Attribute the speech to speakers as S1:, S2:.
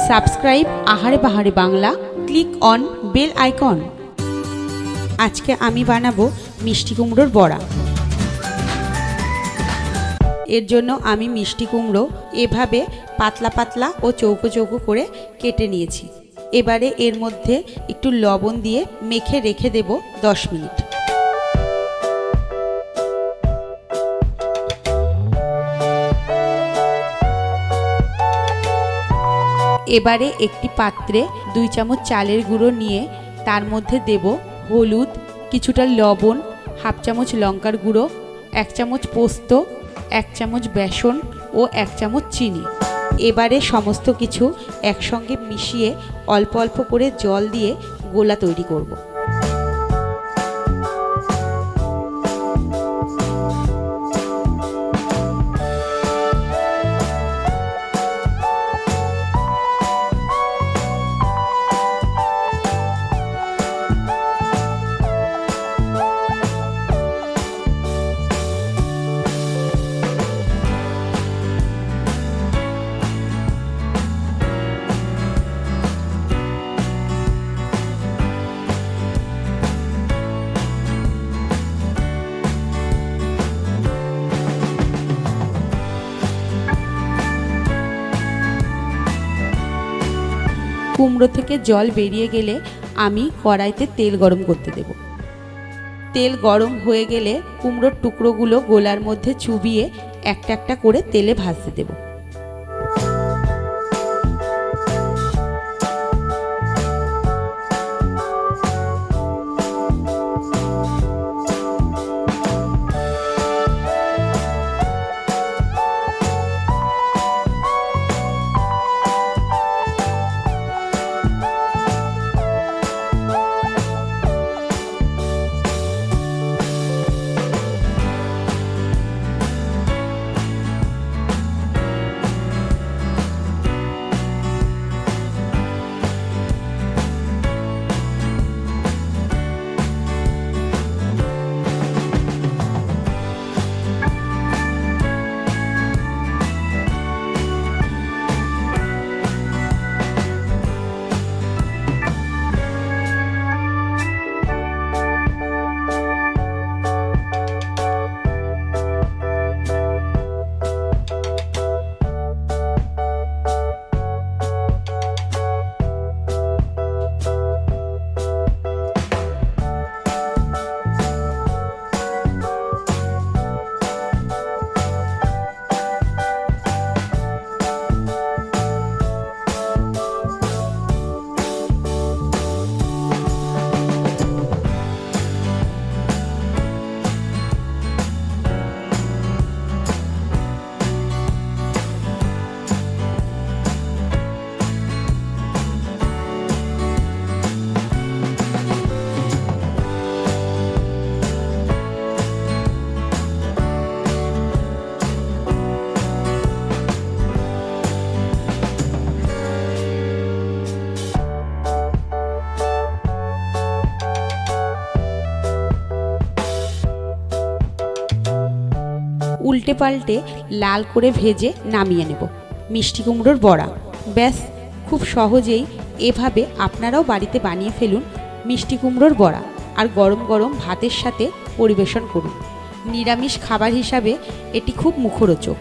S1: Subscribe Ahare Bahare Bangla, click on bell icon. আজকে আমি বানাবো মিষ্টি কুমড়োর বড়া। এর জন্য আমি মিষ্টি কুমড়ো এভাবে পাতলা পাতলা ও চৌকো চৌকো করে কেটে নিয়েছি। এবারে এর মধ্যে একটু লবণ দিয়ে মেখে রেখে দেব 10 মিনিট। এবারে একটি পাত্রে 2 চামচ চালের গুঁড়ো নিয়ে তার মধ্যে দেব হলুদ, কিছুটা লবণ, হাফ চামচ লঙ্কার গুঁড়ো, 1 চামচ পোস্ত, 1 চামচ বেসন ও 1 চামচ চিনি। এবারে সমস্ত কিছু একসঙ্গে মিশিয়ে অল্প অল্প করে জল দিয়ে গোলা তৈরি করব। কুমড়ো থেকে জল বেরিয়ে গেলে আমি কড়াইতে তেল গরম করতে দেব। তেল গরম হয়ে গেলে কুমড়োর টুকরোগুলো গোলার মধ্যে চুবিয়ে একটা একটা করে তেলে ভাজতে দেব। উল্টে পাল্টে লাল করে ভেজে নামিয়ে নেব মিষ্টি কুমড়োর বড়া। ব্যাস, খুব সহজেই এভাবে আপনারাও বাড়িতে বানিয়ে ফেলুন মিষ্টি কুমড়োর বড়া, আর গরম গরম ভাতের সাথে পরিবেশন করুন। নিরামিষ খাবার হিসাবে এটি খুব মুখরোচক।